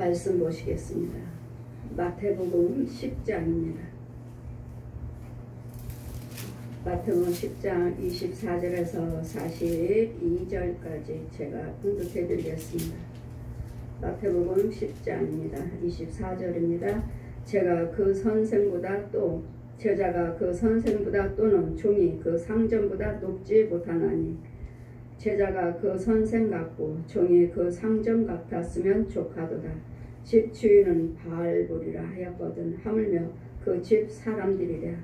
말씀 보시겠습니다. 마태복음 10장입니다. 마태복음 10장 24절에서 42절까지 제가 분석해 드리겠습니다. 마태복음 10장입니다. 24절입니다. 제자가 그 선생보다 또는 종이 그 상전보다 높지 못하나니 제자가 그 선생 같고 종이 그 상전 같았으면 족하도다. 집 주인은 바알보리라 하였거든 하물며 그 집 사람들이랴.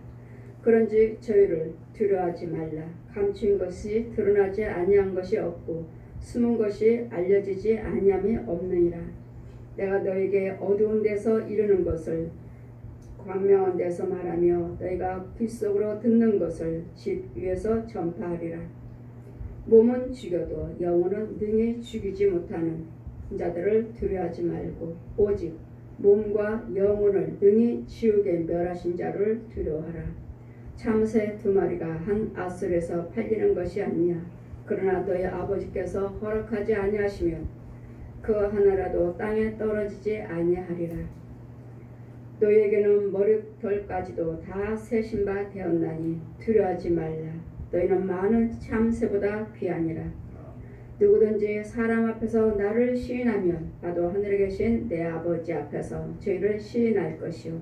그런즉 저희를 두려워하지 말라. 감추인 것이 드러나지 아니한 것이 없고 숨은 것이 알려지지 아니함이 없느니라. 내가 너에게 어두운 데서 이르는 것을 광명한 데서 말하며 너희가 귓속으로 듣는 것을 집 위에서 전파하리라. 몸은 죽여도 영혼은 능히 죽이지 못하는 자들을 두려워하지 말고 오직 몸과 영혼을 능히 지옥에 멸하신 자를 두려워하라. 참새 2마리가 한 아슬에서 팔리는 것이 아니냐. 그러나 너희 아버지께서 허락하지 아니하시면 그 하나라도 땅에 떨어지지 아니하리라. 너희에게는 머리털까지도 다 세신 바 되었나니 두려워하지 말라. 너희는 많은 참새보다 귀하니라. 누구든지 사람 앞에서 나를 시인하면 나도 하늘에 계신 내 아버지 앞에서 저희를 시인할 것이요.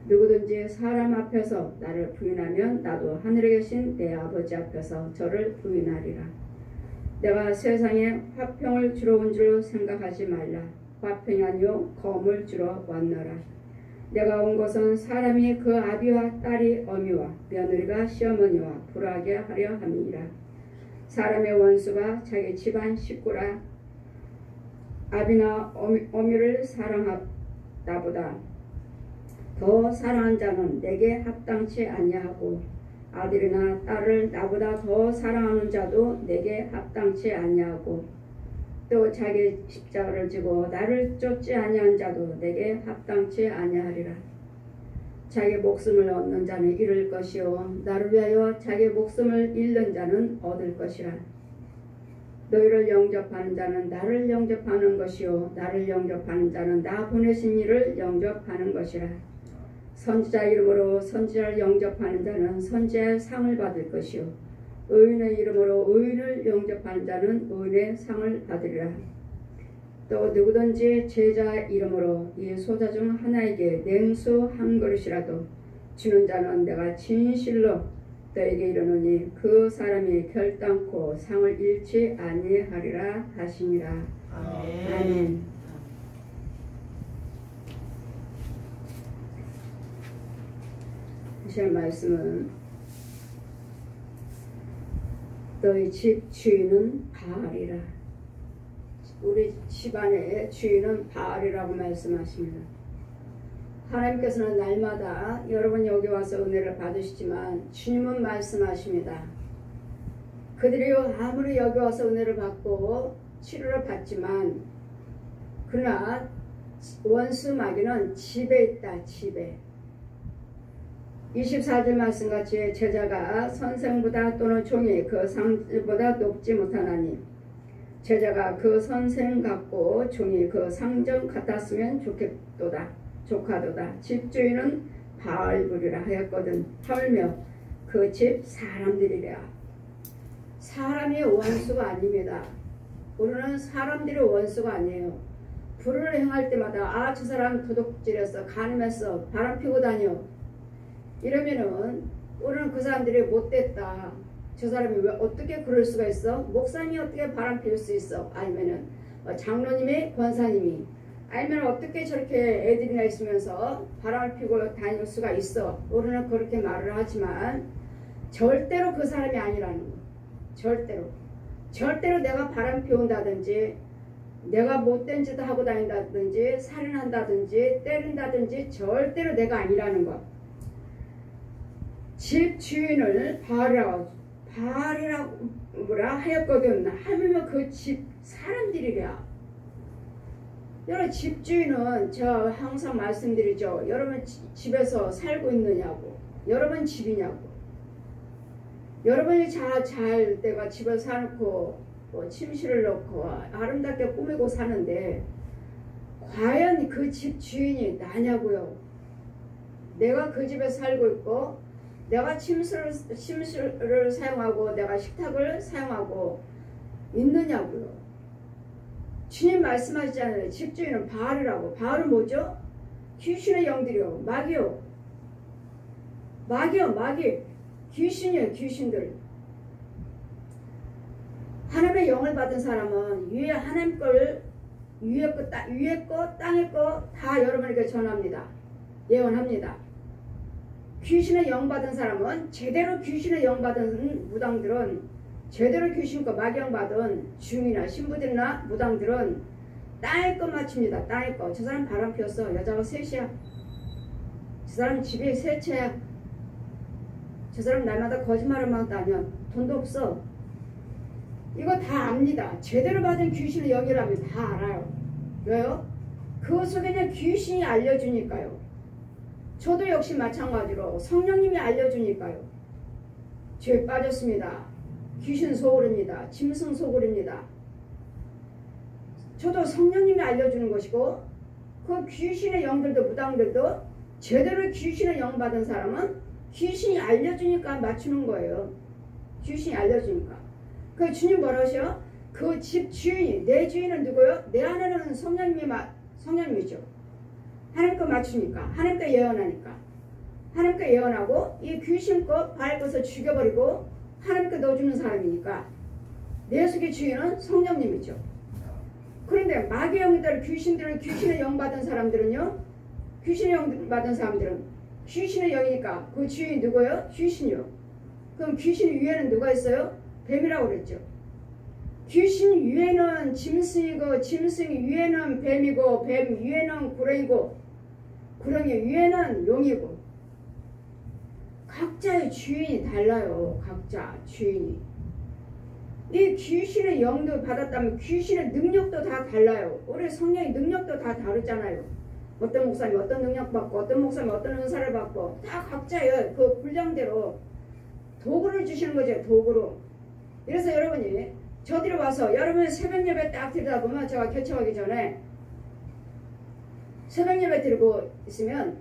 누구든지 사람 앞에서 나를 부인하면 나도 하늘에 계신 내 아버지 앞에서 저를 부인하리라. 내가 세상에 화평을 주러 온 줄 생각하지 말라. 화평이 아니요 검을 주러 왔노라. 내가 온 것은 사람이 그 아비와 딸이 어미와 며느리가 시어머니와 불하게 하려 함이니라. 사람의 원수가 자기 집안 식구라. 아비나 어미를 사랑하다보다 더 사랑한 자는 내게 합당치 아니하고 아들이나 딸을 나보다 더 사랑하는 자도 내게 합당치 아니하고 또 자기 십자가를 지고 나를 쫓지 아니한 자도 내게 합당치 아니하리라. 자기 목숨을 얻는 자는 잃을 것이요 나를 위하여 자기 목숨을 잃는 자는 얻을 것이라. 너희를 영접하는 자는 나를 영접하는 것이요 나를 영접하는 자는 나 보내신 이를 영접하는 것이라. 선지자 이름으로 선지자를 영접하는 자는 선지자의 상을 받을 것이요 의인의 이름으로 의인을 영접하는 자는 의인의 상을 받으리라. 또 누구든지 제자 이름으로 이 소자 중 하나에게 냉수 한 그릇이라도 주는 자는 내가 진실로 너에게 이르노니 그 사람이 결단코 상을 잃지 아니하리라 하시니라. 아멘. 아멘. 하실 말씀은 너희 집 주인은 바알이라. 우리 집안의 주인은 바알이라고 말씀하십니다. 하나님께서는 날마다 여러분 여기 와서 은혜를 받으시지만 주님은 말씀하십니다. 그들이 아무리 여기 와서 은혜를 받고 치료를 받지만 그러나 원수 마귀는 집에 있다. 집에. 24절 말씀같이 제자가 선생보다 또는 종이 그 상보다 높지 못하나니 제자가 그 선생 같고 종이 그 상전 같았으면 족하도다. 집주인은 바알보리라 하였거든 하물며 그 집 사람들이랴. 사람이 원수가 아닙니다. 우리는 사람들이 원수가 아니에요. 불을 행할 때마다 저 사람 도둑질했어, 간음했어, 바람피고 다녀 이러면은 우리는 그 사람들이 못됐다. 저 사람이 왜 어떻게 그럴 수가 있어? 목사님이 어떻게 바람 피울 수 있어? 아니면은 장로님이 권사님이 아니면 어떻게 저렇게 애들이나 있으면서 바람을 피고 다닐 수가 있어? 우리는 그렇게 말을 하지만 절대로 그 사람이 아니라는 거. 절대로 내가 바람 피운다든지 내가 못된 짓을 하고 다닌다든지 살인한다든지 때린다든지 절대로 내가 아니라는 것. 집 주인을 바알이라고 뭐라 하였거든 하면 그 집 사람들이랴. 여러분 집주인은 저 항상 말씀드리죠. 여러분 집에서 살고 있느냐고. 여러분 집이냐고. 여러분이 잘 내가 집에서 사놓고 침실을 넣고 아름답게 꾸미고 사는데 과연 그 집 주인이 나냐고요. 내가 그 집에 살고 있고 내가 침실을 사용하고 내가 식탁을 사용하고 있느냐고요. 주님 말씀하시잖아요. 집주인은 바알이라고. 바알은 뭐죠? 귀신의 영들이요. 마귀요. 마귀. 귀신이요. 귀신들. 하나님의 영을 받은 사람은 위에 하나님 걸 위에 거 땅의 거 다 여러분에게 전합니다. 예언합니다. 귀신의 영 받은 사람은 제대로 귀신의 영 받은 무당들은 제대로 귀신과 마귀영 받은 중이나 신부들이나 무당들은 땅의 거 맞춥니다. 땅의 거. 저 사람 바람 피웠어. 여자가 셋이야. 저 사람 집이 세 채야. 저 사람 날마다 거짓말을만 다녀. 돈도 없어. 이거 다 압니다. 제대로 받은 귀신의 영이라면 다 알아요. 왜요? 그 속에는 귀신이 알려주니까요. 저도 역시 마찬가지로 성령님이 알려주니까요. 죄에 빠졌습니다. 귀신 속으릅니다. 짐승 속으릅니다. 저도 성령님이 알려주는 것이고 그 귀신의 영들도 무당들도 제대로 귀신의 영 받은 사람은 귀신이 알려주니까 맞추는 거예요. 귀신이 알려주니까. 그 주님 뭐라 하셔? 그 집 주인이 내 주인은 누구요? 내 안에는 성령님이죠. 하나님 거 맞추니까. 하나님 거 예언하니까. 하나님 거 예언하고 이 귀신 거 바알 것을 죽여버리고 하나님 거 넣어주는 사람이니까 내 속의 주인은 성령님이죠. 그런데 마귀의 영들 귀신의 영 받은 사람들은요. 귀신의 영 받은 사람들은 귀신의 영이니까 그 주인이 누구예요? 귀신이요. 그럼 귀신 위에는 누가 있어요? 뱀이라고 그랬죠. 귀신 위에는 짐승이고 짐승 위에는 뱀이고 뱀 위에는 구렁이고 구렁이 위에는 용이고 각자의 주인이 달라요. 각자 주인이. 이 귀신의 영도 받았다면 귀신의 능력도 다 달라요. 우리 성령의 능력도 다 다르잖아요. 어떤 목사님 어떤 능력 받고 어떤 목사님 어떤 은사를 받고 다 각자의 그 분량대로 도구를 주시는 거죠. 도구로. 그래서 여러분이 저들이 와서 여러분 새벽 예배 딱 드리다 보면 제가 개척하기 전에 새벽 예배 드리고 있으면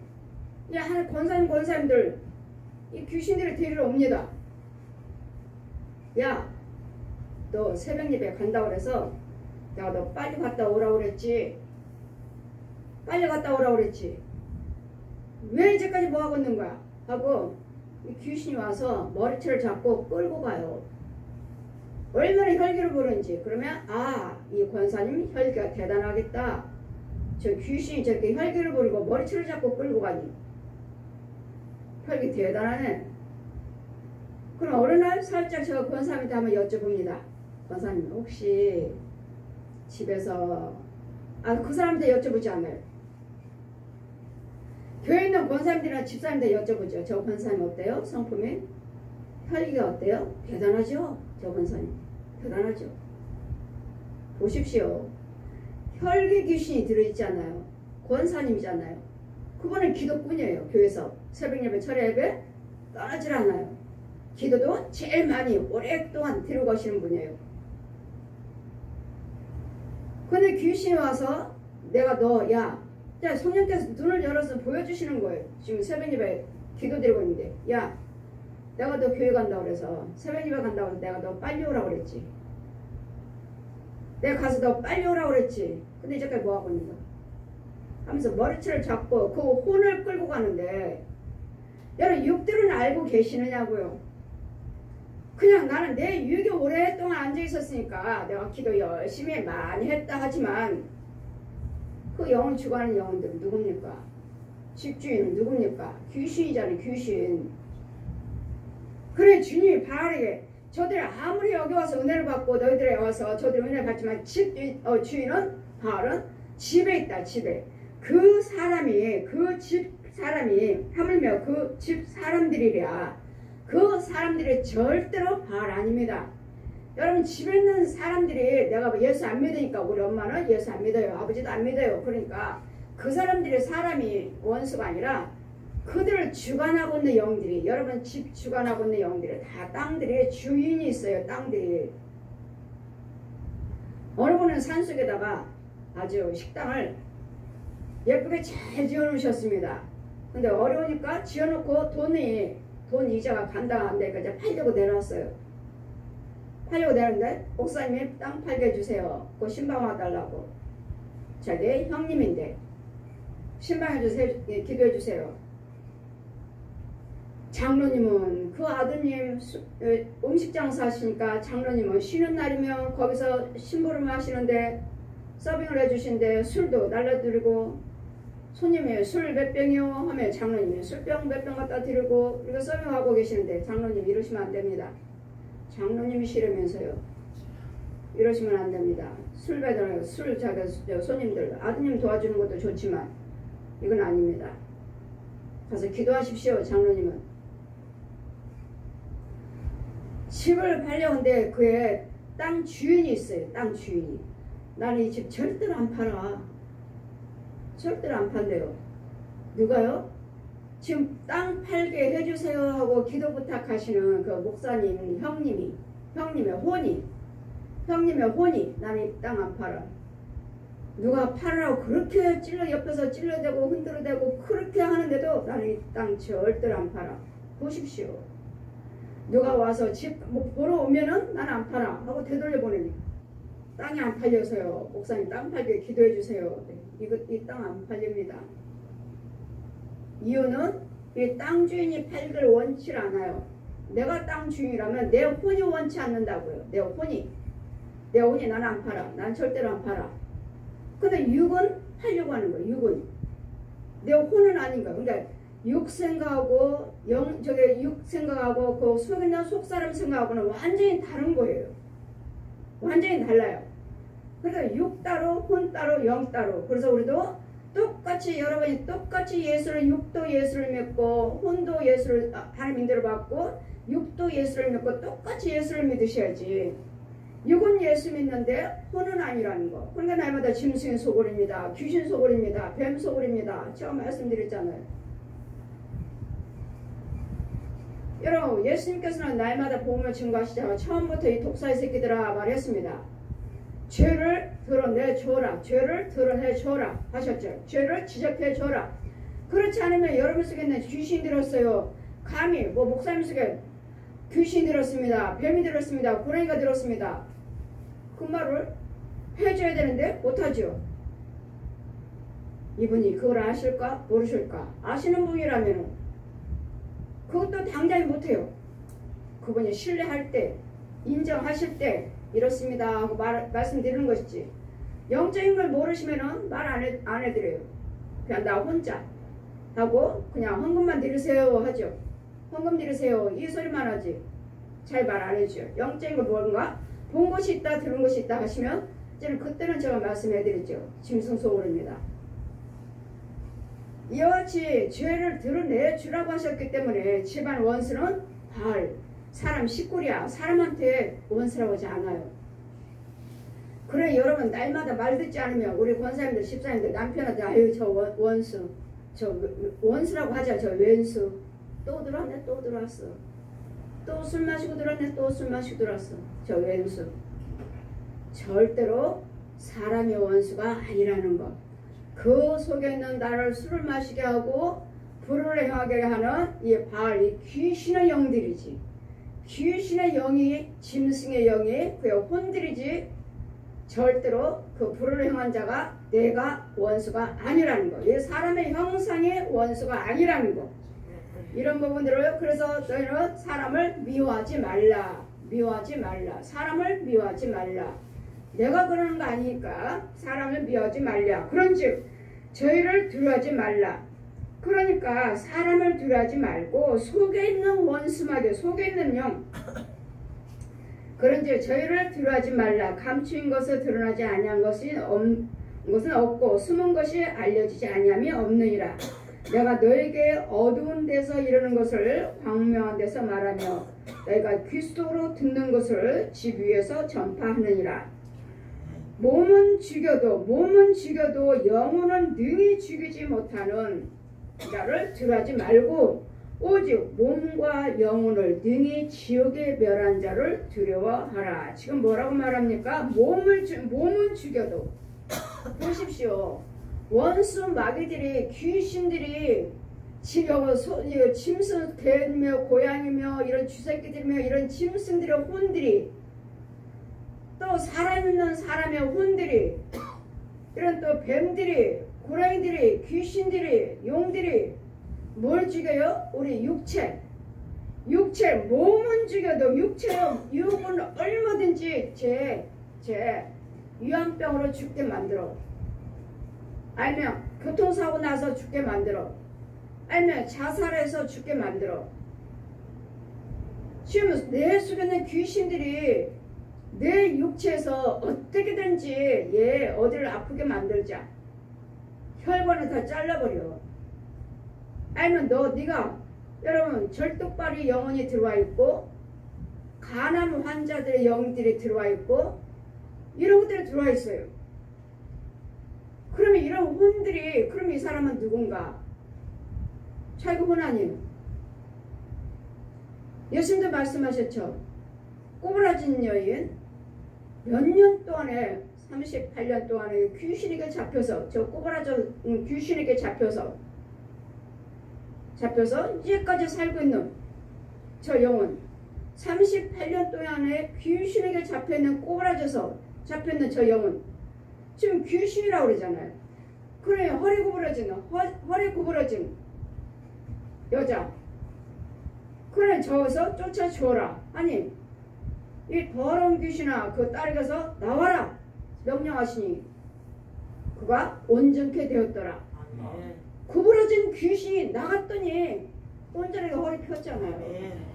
한 권사님들 이 귀신들이 데리러 옵니다. 야, 너 새벽 예배 간다고 그래서 내가 너 빨리 갔다 오라고 그랬지. 빨리 갔다 오라고 그랬지. 왜 이제까지 뭐 하고 있는 거야? 하고 이 귀신이 와서 머리채를 잡고 끌고 가요. 얼마나 혈기를 부르는지. 그러면 이 권사님 혈기가 대단하겠다. 저 귀신이 저렇게 혈기를 부리고 머리채를 잡고 끌고 가니 혈기 대단하네. 그럼 어느 날 살짝 제가 권사님한테 한번 여쭤봅니다. 권사님 혹시 집에서 그 사람한테 여쭤보지 않아요. 교회에 있는 권사님들이나 집사님한테 여쭤보죠. 저 권사님 어때요? 성품이? 혈기가 어때요? 대단하죠? 저 권사님 대단하죠. 보십시오. 혈기 귀신이 들어있잖아요. 권사님이잖아요. 그분은 기도꾼이에요. 교회에서 새벽 예배 철야 예배 떠나질 않아요. 기도도 제일 많이 오랫동안 드리고 가시는 분이에요. 근데 귀신이 와서 내가 야 성령께서 눈을 열어서 보여주시는 거예요. 지금 새벽 예배 기도 드리고 있는데 야 내가 너 교회 간다고 그래서 새벽 예배 간다고 해서 내가 너 빨리 오라고 그랬지. 내가 가서 너 빨리 오라고 그랬지. 근데 이제까지 뭐 하고 있는 거야? 하면서 머리채를 잡고 그 혼을 끌고 가는데 여러분 육들은 알고 계시느냐고요. 그냥 나는 내 유익에 오랫동안 앉아 있었으니까 내가 기도 열심히 많이 했다 하지만 그 영을 주관하는 영혼들은 누굽니까? 집주인은 누굽니까? 귀신이잖아요. 귀신. 그래 주님이 바알에게 저들 아무리 여기 와서 은혜를 받고 너희들에 와서 저들 은혜를 받지만 주인은 바알은 집에 있다. 집에. 그 집 사람이 하물며 그 집 사람들이랴. 그 사람들이 절대로 바알 아닙니다. 여러분 집에 있는 사람들이 내가 예수 안 믿으니까 우리 엄마는 예수 안 믿어요. 아버지도 안 믿어요. 그러니까 그 사람들의 사람이 원수가 아니라 그들을 주관하고 있는 영들이 여러분 집 주관하고 있는 영들이 다 땅들이 주인이 있어요. 땅들이. 어느 분은 산속에다가 아주 식당을 예쁘게 잘 지어놓으셨습니다. 근데 어려우니까 지어놓고 돈 이자가 감당 안 되니까 이제 팔려고 내놨어요. 팔려고 내놨는데 목사님이 땅 팔게 해주세요. 그 신방 와달라고. 자기 형님인데 신방해주세요. 기도해주세요. 장로님은 그 아드님 음식 장사 하시니까 장로님은 쉬는 날이면 거기서 심부름 하시는데 서빙을 해주신데 술도 날려드리고 손님이 술 몇 병이요 하면 장로님이 술병 몇 병 갖다 드리고 그리고 서빙하고 계시는데 장로님 이러시면 안 됩니다. 장로님이 싫으면서요. 이러시면 안 됩니다. 술 배달하고 술 자기 손님들 아드님 도와주는 것도 좋지만 이건 아닙니다. 가서 기도하십시오. 장로님은 집을 팔려는데 그의 땅 주인이 있어요. 땅 주인이 나는 이 집 절대로 안 팔아. 절대로 안 판대요. 누가요? 지금 땅 팔게 해주세요 하고 기도 부탁하시는 그 목사님 형님의 혼이 나는 이 땅 안 팔아. 누가 팔으라고 그렇게 옆에서 찔러대고 흔들어대고 그렇게 하는데도 나는 이 땅 절대로 안 팔아. 보십시오. 누가 와서 집 보러 오면은 나는 안 팔아 하고 되돌려 보내니 땅이 안 팔려서요. 목사님 땅 팔게 기도해 주세요. 이 땅 안 팔립니다. 이유는 이 땅 주인이 팔기를 원치 않아요. 내가 땅 주인이라면 내 혼이 원치 않는다고요. 내 혼이 나는 안 팔아. 난 절대로 안 팔아. 근데 육은 팔려고 하는 거예요. 육은 내 혼은 아닌가. 그러니까 육 생각하고 육 생각하고 그 속에 있는 속사람 생각하고는 완전히 다른 거예요. 완전히 달라요. 그래서 육 따로 혼 따로 영 따로. 그래서 우리도 똑같이 여러분이 똑같이 예수를 육도 예수를 믿고 혼도 예수를 하나님 인도를 받고 육도 예수를 믿고 똑같이 예수를 믿으셔야지. 육은 예수 믿는데 혼은 아니라는 거. 그러니까 날마다 짐승의 소굴입니다. 귀신 소굴입니다. 뱀 소굴입니다. 제가 말씀드렸잖아요. 여러분 예수님께서는 날마다 복음을 증거하시자마자 처음부터 이 독사의 새끼들아 말했습니다. 죄를 드러내줘라. 죄를 드러내줘라 하셨죠. 죄를 지적해줘라. 그렇지 않으면 여러분 속에 있는 귀신 들었어요. 감히 목사님 속에 귀신 들었습니다. 뱀이 들었습니다. 고라니가 들었습니다. 그 말을 해줘야 되는데 못하죠. 이분이 그걸 아실까 모르실까. 아시는 분이라면 그것도 당장에 못해요. 그분이 신뢰할 때 인정하실 때 이렇습니다 하고 말씀드리는 것이지. 영적인 걸 모르시면은 말 안 해드려요. 그냥 나 혼자 하고 그냥 헌금만 드리세요 하죠. 헌금 드리세요 이 소리만 하지 잘 말 안 해줘요. 영적인 걸 뭔가 본 것이 있다 들은 것이 있다 하시면 이제는 그때는 제가 말씀해드리죠. 짐승 소굴입니다. 이와 같이 죄를 드러내주라고 하셨기 때문에 집안 원수는 바알 사람 식구야. 사람한테 원수라고 하지 않아요. 그래 여러분 날마다 말 듣지 않으면 우리 권사님들 집사님들 남편한테 아유 저 원수 저 원수라고 하자. 저 왼수 또 들어왔네 또 들어왔어. 또 술 마시고 들어왔네 또 술 마시고 들어왔어. 저 왼수. 절대로 사람의 원수가 아니라는 것. 그 속에 있는 나를 술을 마시게 하고 불을 행하게 하는 이 바알 이 귀신의 영들이지. 귀신의 영이 짐승의 영이 그의 혼들이지 절대로 그 불을 행한 자가 내가 원수가 아니라는 거. 이 사람의 형상의 원수가 아니라는 거. 이런 부분들을 그래서 너희는 사람을 미워하지 말라. 미워하지 말라. 사람을 미워하지 말라. 내가 그러는 거 아니니까 사람을 미워하지 말라. 그런즉 저희를 두려워하지 말라. 그러니까 사람을 두려워하지 말고 속에 있는 원수마귀 속에 있는 영 그런즉 저희를 두려워하지 말라. 감추인 것을 드러나지 아니한 것은 없고 숨은 것이 알려지지 아니함이 없느니라. 내가 너에게 어두운 데서 이르는 것을 광명한 데서 말하며 너희가 귀 속으로 듣는 것을 집 위에서 전파하느니라. 몸은 죽여도 영혼은 능히 죽이지 못하는 자를 두려워하지 말고 오직 몸과 영혼을 능히 지옥에 멸한 자를 두려워하라. 지금 뭐라고 말합니까? 몸은 죽여도 보십시오. 원수 마귀들이 귀신들이 짐승 개며 고양이며 이런 쥐새끼들이며 이런 짐승들의 혼들이 또 살아있는 사람의 혼들이 이런 또 뱀들이 고라니들이 귀신들이 용들이 뭘 죽여요? 우리 육체 몸은 죽여도 육은 얼마든지 제 위암병으로 죽게 만들어. 아니면 교통사고 나서 죽게 만들어. 아니면 자살해서 죽게 만들어. 지금 내 속에 있는 귀신들이 내 육체에서 어떻게든지 얘 어디를 아프게 만들자. 혈관을 다 잘라버려. 아니면 네가 여러분 절뚝발이 영혼이 들어와 있고 간암 환자들의 영들이 들어와 있고 이런 것들이 들어와 있어요. 그러면 이런 혼들이 그럼 이 사람은 누군가? 자기 혼 아니에요. 예수님도 말씀하셨죠. 꼬부라진 여인 몇 년 동안에 38년 동안에 귀신에게 잡혀서 저 꼬부라진 귀신에게 잡혀서 이제까지 살고 있는 저 영혼 38년 동안에 귀신에게 잡혀있는 꼬부라져서 잡혀있는 저 영혼 지금 귀신이라고 그러잖아요. 그래 허리 구부러진 여자 그래 저어서 쫓아주어라. 아니 이 더러운 귀신아 그 딸이 가서 나와라 명령하시니 그가 온전케 되었더라. 구부러진 귀신이 나갔더니 온전하게 허리 폈잖아요.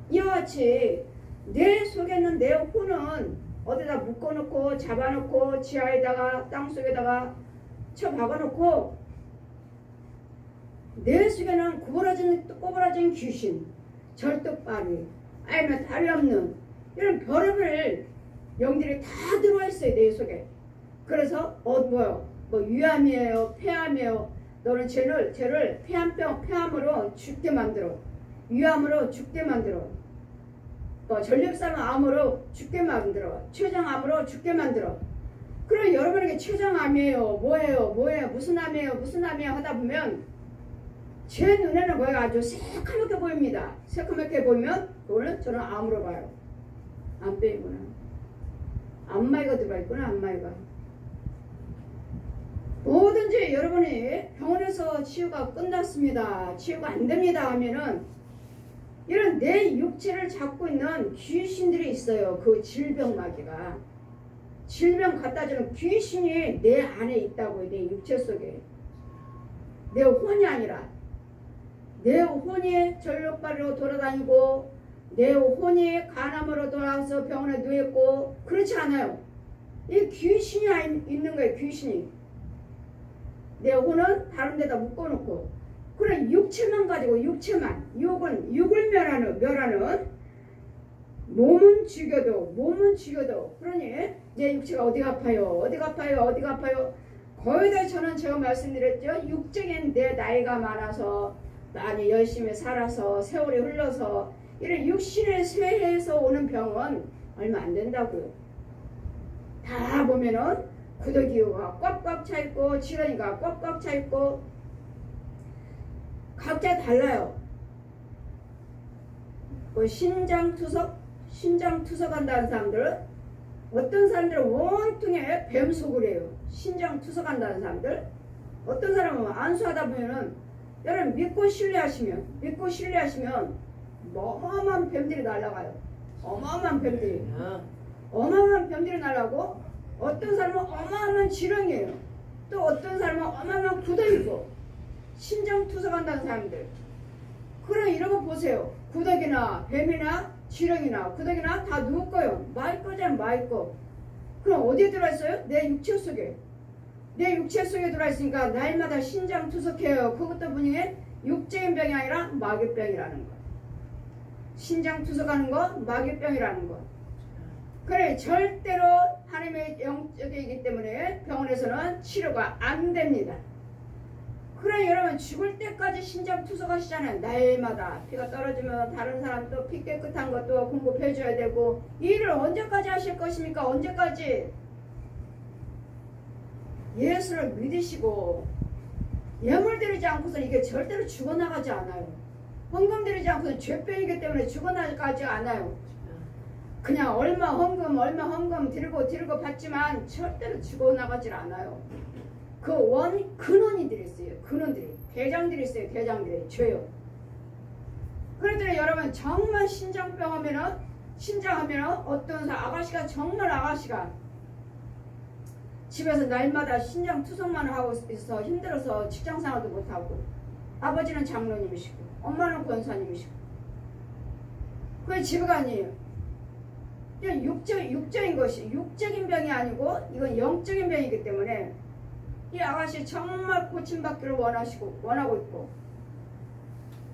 이와 같이 내 속에 있는 내 혼은 어디다 묶어놓고 잡아놓고 지하에다가 땅속에다가 쳐박아놓고 내 속에는 꼬부라진 귀신 절뚝발이 아니면 다리 없는 이런 별의별 영들이 다 들어와 있어요. 내 속에. 그래서 뭐 위암이에요 폐암이에요. 너는 쟤를 폐암으로 죽게 만들어. 위암으로 죽게 만들어. 전립선 암으로 죽게 만들어. 췌장암으로 죽게 만들어. 그럼 여러분에게 췌장암이에요. 뭐예요? 무슨 암이에요? 하다 보면 제 눈에는 뭐가 아주 새카맣게 보입니다. 새카맣게 보이면 그거는 저는 암으로 봐요. 암병이구나. 암마이가 들어가 있구나. 암마이가. 뭐든지 여러분이 병원에서 치유가 끝났습니다. 치유가 안 됩니다 하면은 이런 내 육체를 잡고 있는 귀신들이 있어요. 그 질병 마귀가. 질병 갖다 주는 귀신이 내 안에 있다고요. 내 육체 속에. 내 혼이 아니라 내 혼이 전력발로 돌아다니고 내 혼이 간암으로 돌아와서 병원에 누워있고 그렇지 않아요. 이 귀신이 있는 거예요. 귀신이. 내 혼은 다른 데다 묶어놓고 그래 육체만 가지고 육체만 육을 멸하는 몸은 죽여도 그러니 내 육체가 어디가 아파요 거의 다 저는 제가 말씀드렸죠. 육적인 내 나이가 많아서 많이 열심히 살아서 세월이 흘러서 이런 육신의 쇠해에서 오는 병은 얼마 안 된다고요. 다 보면은 구더기가 꽉꽉 차있고 지렁이가 꽉꽉 차있고 각자 달라요. 신장투석 한다는 사람들은 어떤 사람들은 온통에 뱀속을 해요. 신장투석 한다는 사람들. 어떤 사람은 안수하다 보면은 여러분 믿고 신뢰하시면 어마어마한 뱀들이 날아가요. 어마어마한 뱀들이 날아가고 어떤 사람은 어마어마한 지렁이에요. 또 어떤 사람은 어마어마한 구더기고 신장투석한다는 사람들. 그럼 이런 거 보세요. 구더기나 뱀이나 지렁이나 구더기나 다 누구 거요? 마이 거잖아. 마이 거. 그럼 어디에 들어있어요? 내 육체 속에. 내 육체 속에 들어있으니까 날마다 신장투석해요. 그것도 분명히 육적인 병이 아니라 마귀병이라는 거. 신장투석하는 거 마귀병이라는 거. 그래 절대로 하나님의 영적이기 때문에 병원에서는 치료가 안 됩니다. 그래 여러분 죽을 때까지 신장투석하시잖아요. 날마다 피가 떨어지면 다른 사람도 피 깨끗한 것도 공급해줘야 되고 이 일을 언제까지 하실 것입니까? 언제까지? 예수를 믿으시고 예물 드리지 않고서 이게 절대로 죽어나가지 않아요. 헌금 드리지 않고서 죄병이기 때문에 죽어나가지 않아요. 그냥 얼마 헌금 드리고 받지만 절대로 죽어나가질 않아요. 근원이들이 있어요. 근원들이. 대장들이 있어요. 대장들이. 죄요. 그랬더니 여러분 정말 신장하면은 어떤 아가씨가 정말 아가씨가 집에서 날마다 신장 투석만 하고 있어서 힘들어서 직장생활도 못하고 아버지는 장로님이시고 엄마는 권사님이시고 그게 집가 아니에요. 이건 육적인 것이 육적인 병이 아니고 이건 영적인 병이기 때문에 이 아가씨 정말 고침받기를 원하고 있고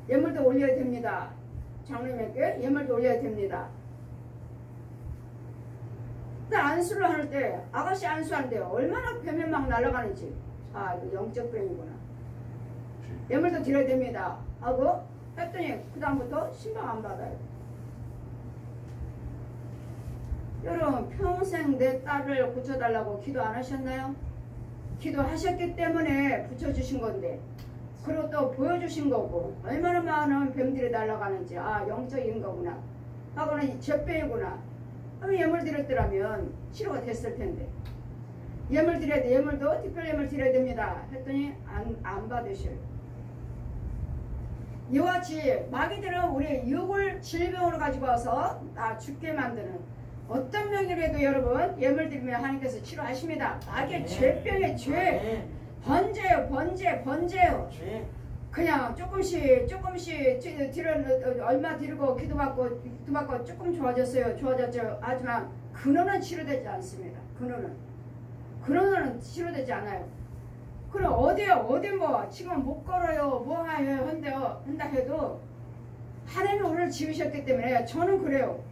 예물도 올려야 됩니다. 장로님에게 예물도 올려야 됩니다. 안수를 할 때 아가씨 안수하는데 얼마나 뱀에 막 날아가는지 이거 영적 병이구나. 예물도 드려야 됩니다 하고 했더니 그 다음부터 신방 안 받아요. 여러분 평생 내 딸을 고쳐달라고 기도 안 하셨나요? 기도하셨기 때문에 붙여주신 건데 그리고 또 보여주신 거고 얼마나 많은 뱀들이 날아가는지 영적인 거구나 하고는 죄병이구나 하면 예물 드렸더라면 치료가 됐을 텐데 예물 드려야 돼. 예물도 특별 예물 드려야 됩니다 했더니 안 받으셔요. 이와 같이 마귀들은 우리 육을 질병으로 가지고 와서 죽게 만드는 어떤 병이라도 여러분 예물 드리면 하나님께서 치료하십니다. 마귀의 죄병의 죄 번제예요. 그냥 조금씩 얼마 드리고 기도받고 조금 좋아졌죠. 하지만 근원은 치료되지 않습니다. 근원은 치료되지 않아요. 그럼 어디 지금 못 걸어요 한다 해도 하나님이 우리를 지으셨기 때문에 저는 그래요.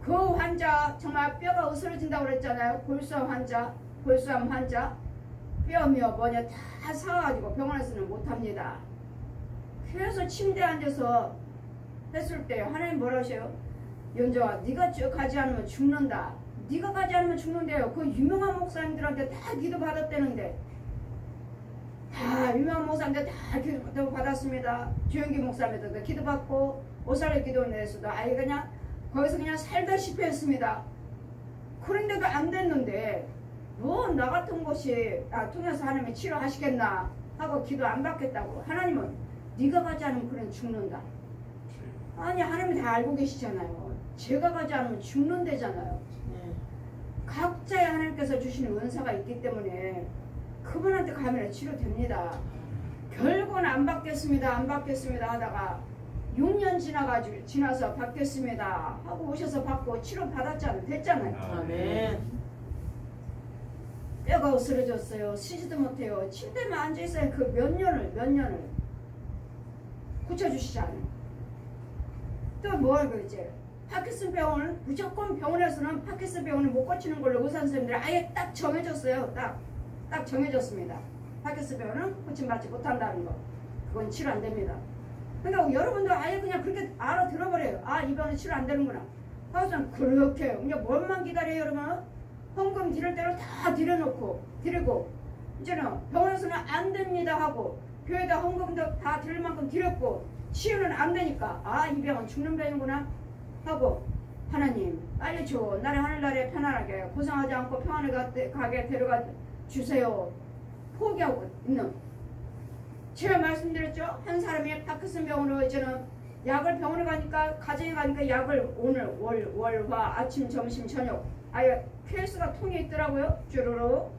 그 환자 정말 뼈가 으스러진다고 그랬잖아요. 골수암 환자 뼈며 뭐냐 다 사가지고 병원에서는 못합니다. 그래서 침대에 앉아서 했을 때 하나님 뭐라 하셔요? 연정아 네가 가지 않으면 죽는다. 네가 가지 않으면 죽는데요. 그 유명한 목사님들한테 다 기도 받았다는데 다 유명한 목사님들 다 기도 받았습니다. 주영기 목사님들도 기도 받고 오살레 기도원에서도 그냥 거기서 그냥 살다시피 했습니다. 그런데도 안 됐는데 나 같은 곳이 통해서 하나님이 치료하시겠나 하고 기도 안 받겠다고 하나님은 네가 가지 않으면 그냥 죽는다. 아니 하나님이 다 알고 계시잖아요. 제가 가지 않으면 죽는다잖아요. 각자의 하나님께서 주시는 은사가 있기 때문에 그분한테 가면 치료됩니다. 결국은 안 받겠습니다 하다가 6년 지나서 받겠습니다 하고 오셔서 받고 치료 받았잖아요. 됐잖아요. 아멘. 뼈가 으스러졌어요. 쉬지도 못해요. 침대만 앉아있어요. 그 몇 년을 고쳐주시잖아요. 또 뭐라고 그러지? 파킨슨 병원을 무조건 병원에서는 파킨슨 병원을 못 고치는 걸로 의사 선생님들이 아예 딱 정해졌어요. 딱 정해졌습니다. 파킨슨 병원은 고침받지 못한다는 거. 그건 치료 안 됩니다. 그러니까 여러분도 아예 그냥 그렇게 알아들어버려요. 이 병원은 치료 안 되는구나. 그래서 그렇게 그냥 뭘만 기다려요 여러분? 헌금 드릴 대로 다 드리고 이제는 병원에서는 안 됩니다 하고 교회에다 헌금도 다 드릴 만큼 드렸고 치유는 안 되니까 이 병은 죽는 병이구나 하고 하나님 빨리 줘. 나를 하늘나라에 편안하게 고생하지 않고 평안하게 가게 데려가 주세요. 포기하고 있는 제가 말씀드렸죠. 한 사람이 파킨슨 병으로 이제는 약을 병원에 가니까 가정에 가니까 약을 오늘 월화 아침 점심 저녁 아예 케이스가 통에 있더라고요. 쭈루루.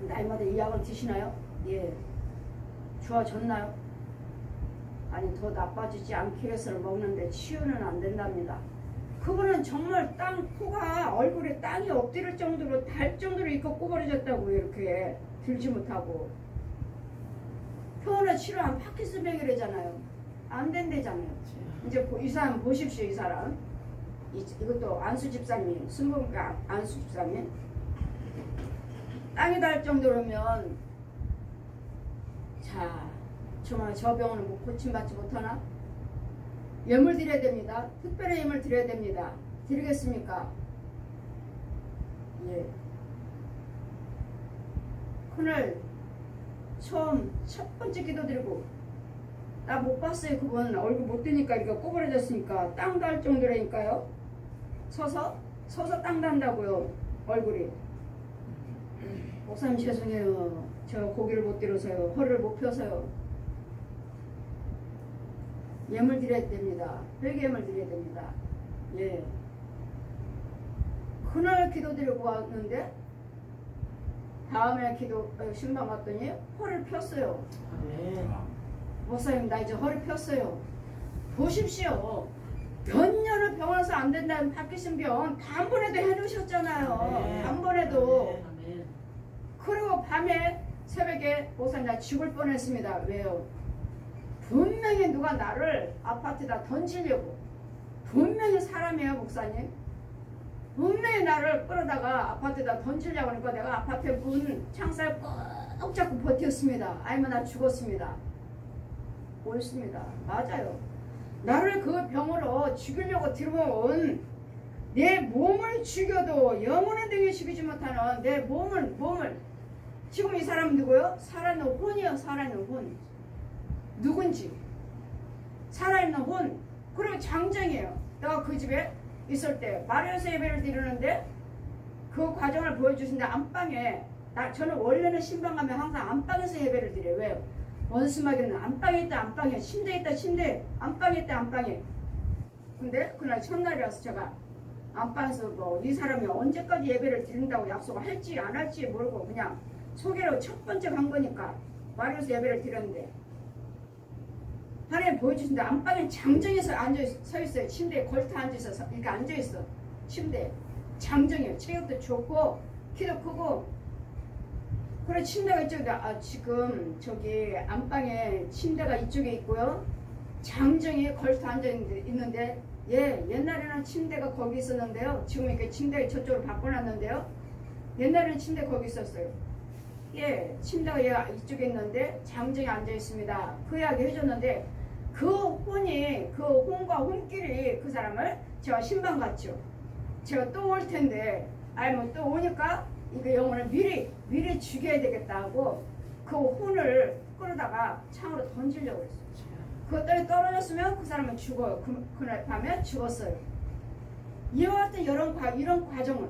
날마다 이 약을 드시나요? 예. 좋아졌나요? 아니 더 나빠지지 않기 위해서는 먹는데 치유는 안 된답니다. 그분은 정말 코가 얼굴에 땅이 엎드릴 정도로 달 정도로 이거 꼬부러졌다고 이렇게 들지 못하고 병원에 치료한 파킨슨 병이래잖아요. 안 된대잖아요. 이제 이 사람 보십시오. 이 사람 이것도 안수 집사님 순복음가 안수 집사님 땅이 닿을 정도로면 정말 저 병원은 뭐 고침받지 못하나? 예물 드려야 됩니다. 특별한 예물 드려야 됩니다. 드리겠습니까? 예. 그날 처음 첫 번째 기도드리고 나 못 봤어요. 그분 얼굴 못 뜨니까 이거 꼬부러졌으니까 땅 닿을 정도라니까요. 서서 땅 닿는다고요. 얼굴이. 목사님 죄송해요. 저 고개를 못 들어서요. 허리를 못 펴서요. 예물 드려야 됩니다. 별개 예물 드려야 됩니다. 예. 그날 기도드리고 왔는데 다음에 신방 갔더니 허리를 폈어요. 네. 목사님 나 이제 허리 폈어요. 보십시오. 몇 년을 병원에서 안 된다면 파키슨 병 단번에도 해놓으셨잖아요. 단번에도. 그리고 밤에 새벽에 목사님 나 죽을 뻔했습니다. 왜요? 분명히 누가 나를 아파트에다 던지려고. 분명히 사람이에요 목사님. 분명히 나를 끌어다가 아파트에다 던지려고 하니까 내가 아파트 문 창살 꼭 잡고 버텼습니다. 아니면 나 죽었습니다. 옳습니다. 맞아요. 나를 그 병으로 죽이려고 들어온 내 몸을 죽여도 영혼의 등에 죽이지 못하는 내 몸을 지금 이 사람은 누구요? 살아있는 혼이요. 살아있는 혼. 누군지 살아있는 혼. 그리고 장정이에요. 내가 그 집에 있을 때 마리아서 예배를 드리는데 그 과정을 보여주신데 안방에 저는 원래는 신방 가면 항상 안방에서 예배를 드려요. 왜요? 원수마귀는 안방에 있다 안방에, 침대에 있다 침대, 안방에 있다 안방에. 근데 그날 첫날이라서 제가 안방에서 뭐 이 사람이 언제까지 예배를 드린다고 약속을 할지 안 할지 모르고 그냥 소개로 첫 번째 간 거니까 마리아서 예배를 드렸는데 하나님 보여주신데 안방에 장정에서 서 있어요. 침대에 걸터 앉아서 이렇게 앉아있어. 침대에 장정이에요. 체격도 좋고 키도 크고. 그래 침대가 이쪽에 지금 저기 안방에 침대가 이쪽에 있고요. 장정이 걸터 앉아있는데 예 옛날에는 침대가 거기 있었는데요. 지금 이렇게 침대 저쪽으로 바꿔놨는데요. 옛날에는 침대 거기 있었어요. 예 침대가 얘 이쪽에 있는데 장정이 앉아있습니다. 그 이야기 해줬는데 그 혼과 혼끼리 그 사람을 제가 신방 갔죠. 제가 또 올 텐데 아니면 또 오니까 이거 영혼을 미리 죽여야 되겠다 하고 그 혼을 끌어다가 창으로 던지려고 했어요. 그것들이 떨어졌으면 그 사람은 죽어요. 그날 밤에 죽었어요. 이와 같은 이런 과정을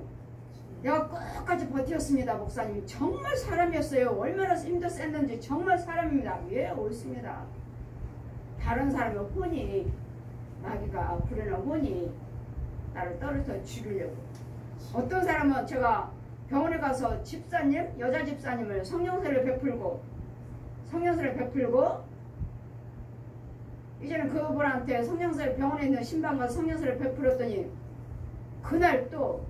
내가 끝까지 버텼습니다. 목사님 정말 사람이었어요. 얼마나 힘도 셌는지 정말 사람입니다. 예 옳습니다. 다른 사람의 혼이 마귀가 부르는 혼이 나를 떨어져 죽이려고. 어떤 사람은 제가 병원에 가서 집사님, 여자 집사님을 성령세를 베풀고 이제는 그분한테 성령세를 병원에 있는 신방 가서 성령세를 베풀었더니 그날 또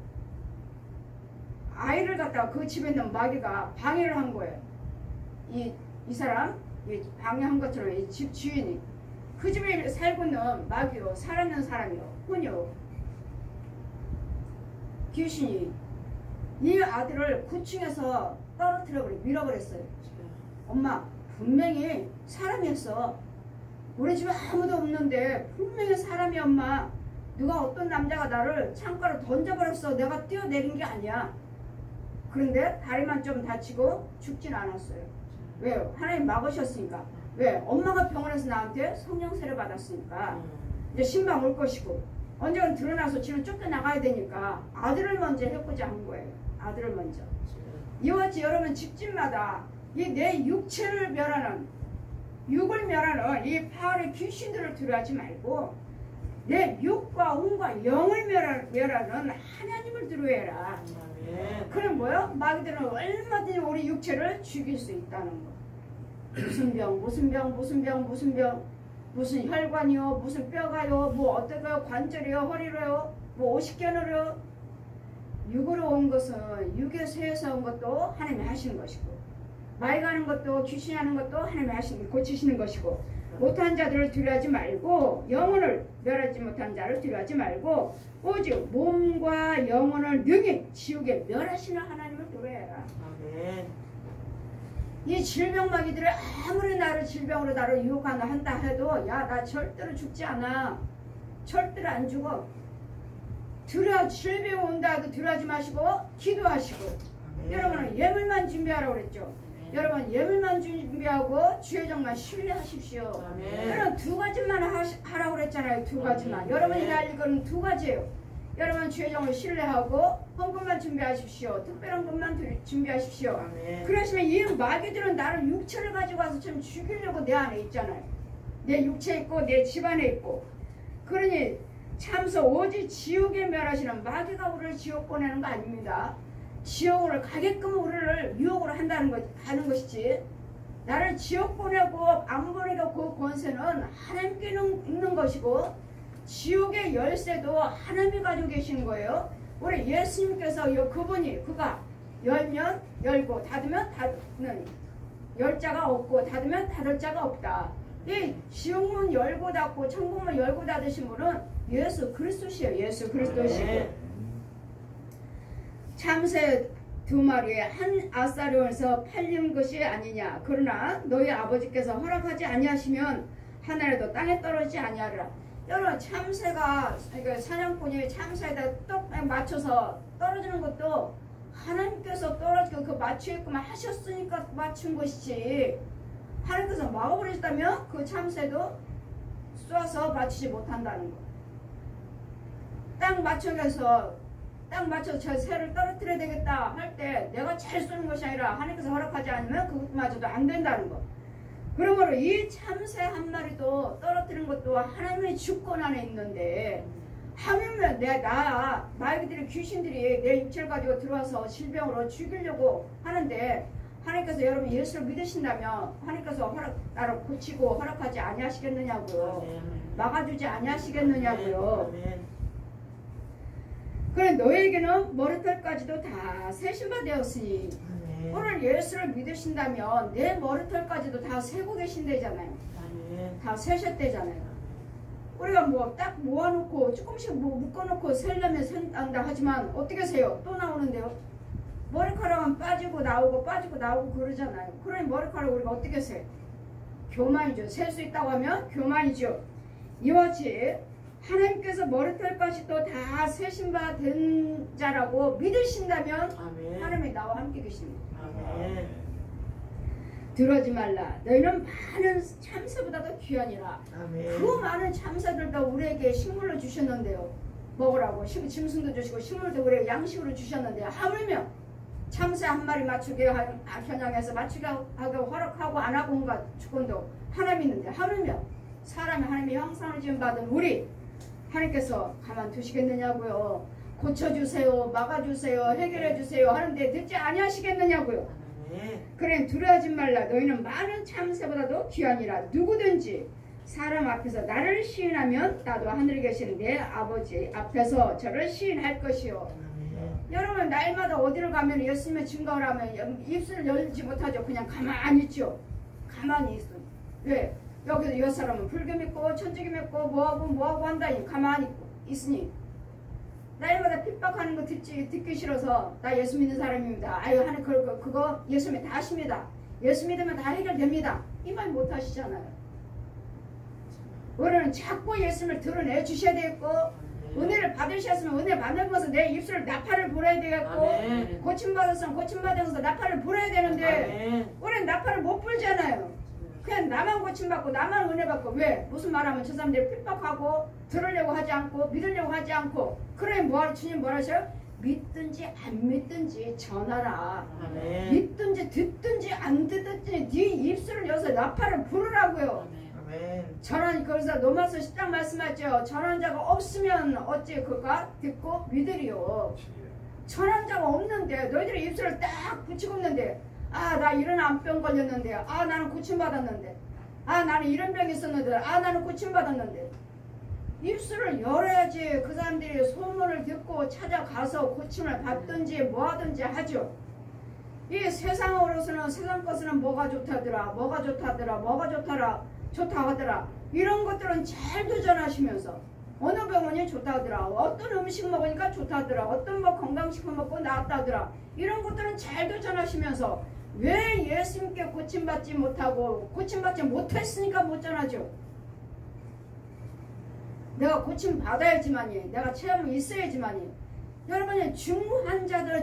아이를 갖다가 그 집에 있는 마귀가 방해를 한 거예요. 이 사람 방해한 것처럼 이 집 주인이 그 집에 살고 있는 마귀요, 살아있는 사람이요, 혼이요, 귀신이 이 아들을 9층에서 떨어뜨려버리고 밀어버렸어요. 엄마 분명히 사람이었어. 우리 집에 아무도 없는데 분명히 사람이 엄마. 누가 어떤 남자가 나를 창가로 던져버렸어. 내가 뛰어내린 게 아니야. 그런데 다리만 좀 다치고 죽진 않았어요. 왜요? 하나님 막으셨으니까. 왜? 엄마가 병원에서 나한테 성령세를 받았으니까 이제 신방 올 것이고 언젠가 드러나서 지금 쫓겨나가야 되니까 아들을 먼저 해보자 한 거예요. 아들을 먼저. 이와 같이 여러분 집집마다 이 내 육체를 멸하는 육을 멸하는 이 파울의 귀신들을 두려워하지 말고 내 육과 혼과 영을 멸하는 하나님을 두려워해라. 그럼 뭐요? 마귀들은 얼마든지 우리 육체를 죽일 수 있다는 거. 무슨 병, 무슨 혈관이요, 무슨 뼈가요, 뭐 어떨까요, 관절이요, 허리로요, 뭐 50견으로요. 육으로 온 것은 육의 쇠에서 온 것도 하나님이 하시는 것이고, 말 가는 것도 귀신이 하는 것도 하나님이 고치시는 것이고, 못한 자들을 두려워하지 말고 영혼을 멸하지 못한 자를 두려워하지 말고 오직 몸과 영혼을 능히 지옥에 멸하시는 하나님을 두려워해라. 아멘. 이 질병마귀들이 아무리 나를 질병으로 나를 유혹한다 해도 야 나 절대로 죽지 않아. 절대로 안 죽어. 질병 온다 해도 두려워하지 마시고 기도하시고. 여러분은 예물만 준비하라고 그랬죠. 여러분 예물만 준비하고 주의 정만 신뢰하십시오. 아멘. 여러분 두 가지만 하라고 그랬잖아요. 두 가지만. 여러분이 할 일은 두 가지예요. 여러분 주의 정을 신뢰하고 헌금만 준비하십시오. 특별한 것만 준비하십시오. 아멘. 그러시면 이 마귀들은 나를 육체를 가지고 와서 좀 죽이려고 내 안에 있잖아요. 내 육체 있고 내 집안에 있고. 그러니 참서 오직 지옥에 멸하시는 마귀가 우리를 지옥 보내는 거 아닙니다. 지옥으로 가게끔 우리를 유혹을 하는 것이지, 나를 지옥 보내고 안 보내고 그 권세는 하나님께 있는 것이고, 지옥의 열쇠도 하나님이 가지고 계신 거예요. 우리 예수님께서 그분이 그가 열면 열고 닫으면 닫는, 열 자가 없고 닫으면 닫을 자가 없다. 이 지옥문 열고 닫고 천국문 열고 닫으신 분은 예수 그리스도시에요. 예수 그리스도시고. 참새 두 마리에 한 아사리온에서 팔린 것이 아니냐. 그러나 너희 아버지께서 허락하지 아니하시면 하늘에도 땅에 떨어지지 아니하리라. 여러분 참새가, 그러니까 사냥꾼이 참새에다 똑 맞춰서 떨어지는 것도 하나님께서 떨어지고 그 맞추게끔 하셨으니까 맞춘 것이지, 하나님께서 마법을 했다면 그 참새도 쏴서 맞추지 못한다는 거. 딱 맞춰서 저 새를 떨어뜨려야 되겠다 할 때 내가 잘 쏘는 것이 아니라 하나님께서 허락하지 않으면 그것마저도 안 된다는 거. 그러므로 이 참새 한 마리도 떨어뜨리는 것도 하나님의 주권 안에 있는데, 하물며 마귀들이, 귀신들이 내 육체를 가지고 들어와서 질병으로 죽이려고 하는데, 하나님께서 여러분 예수를 믿으신다면 하나님께서 나를 고치고 허락하지 아니하시겠느냐고요. 막아주지 아니하시겠느냐고요. 그래 너에게는 머리털까지도 다 세신바 되었으니, 오늘 예수를 믿으신다면 내 머리털까지도 다 세고 계신대잖아요. 다 세셨대잖아요. 우리가 뭐 딱 모아놓고 조금씩 묶어놓고 세려면 센다 하지만 어떻게 세요? 또 나오는데요. 머리카락은 빠지고 나오고 그러잖아요. 그러니 머리카락 우리가 어떻게 세? 교만이죠. 셀 수 있다고 하면 교만이죠. 이와 같이 하나님께서 머리털까지 또 다 세신 바 된 자라고 믿으신다면 아멘. 하나님이 나와 함께 계십니다. 아멘. 들어지 말라. 너희는 많은 참새보다도 귀하니라. 아멘. 그 많은 참새들도 우리에게 식물로 주셨는데요. 먹으라고 짐승도 주시고 식물도 우리에게 양식으로 주셨는데, 하물며 참새 한 마리 맞추게 겨냥해서 맞추게 하고 허락하고 안 하고 온갖 주권도 하나님이 있는데, 하물며 사람이 하나님의 형상을 지음받은 우리 하나님께서 가만두시겠느냐고요. 고쳐주세요, 막아주세요, 해결해주세요 하는데 듣지 아니하시겠느냐고요. 그래 두려워하지 말라. 너희는 많은 참새보다도 귀하니라. 누구든지 사람 앞에서 나를 시인하면 나도 하늘에 계시는 내 아버지 앞에서 저를 시인할 것이요. 여러분 날마다 어디를 가면 예수님의 증거를 하면 입술을 열지 못하죠. 그냥 가만히 있죠. 가만히 있어. 왜? 여기서 이 사람은 불교 믿고 천주교 믿고 뭐하고 한다니 가만히 있으니, 날마다 핍박하는 거 듣기 싫어서 나 예수 믿는 사람입니다. 아유 하는 그거 예수 믿으면 다 하십니다. 예수 믿으면 다 해결됩니다. 이 말 못 하시잖아요. 우리는 자꾸 예수님을 드러내 주셔야 되겠고, 은혜를 받으셨으면 은혜 받는 것은 내 입술을 나팔을 불어야 되겠고, 고침받았으면 고침받아서 나팔을 불어야 되는데, 우리는 나팔을 못 불잖아요. 그냥 나만 고침받고 나만 은혜 받고, 왜? 무슨 말하면 저 사람들이 핍박하고 들으려고 하지 않고 믿으려고 하지 않고, 그러니 뭐하러 주님 뭐라 하셔요? 믿든지 안 믿든지 전하라. 아멘. 믿든지 듣든지 안 듣든지 네 입술을 여서 나팔을 부르라고요. 아멘. 전하니 거기서 로마서 10장 말씀하죠. 전한 자가 없으면 어찌 그가 듣고 믿으리요. 전한 자가 없는데 너희들이 입술을 딱 붙이고 있는데, 아 나 이런 암병 걸렸는데, 아 나는 고침받았는데, 아 나는 이런 병이 있었는데, 아 나는 고침받았는데. 입술을 열어야지 그 사람들이 소문을 듣고 찾아가서 고침을 받든지 뭐하든지 하죠. 이 세상으로서는 세상 것은 뭐가 좋다더라, 뭐가 좋다더라, 뭐가 좋다 하더라, 이런 것들은 잘 도전하시면서 어느 병원이 좋다더라, 어떤 음식 먹으니까 좋다더라, 어떤 뭐 건강식품 먹고 나았다더라, 이런 것들은 잘 도전하시면서 왜 예수님께 고침받지 못하고, 고침받지 못했으니까 못 전하죠. 내가 고침 받아야지만이, 내가 체험이 있어야지만이. 여러분이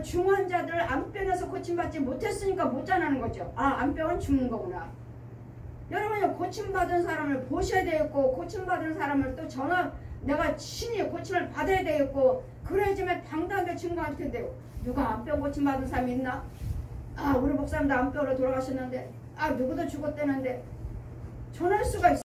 중환자들 암병에서 고침받지 못했으니까 못 자라는 거죠. 아, 암병은 죽는 거구나. 여러분이 고침받은 사람을 보셔야 되겠고, 고침받은 사람을 또 내가 신이 고침을 받아야 되겠고, 그래야지만 당당하게 증거할 텐데, 누가 암병 고침받은 사람이 있나? 아, 우리 목사님도 암병으로 돌아가셨는데, 아, 누구도 죽었대는데, 전할 수가 있어.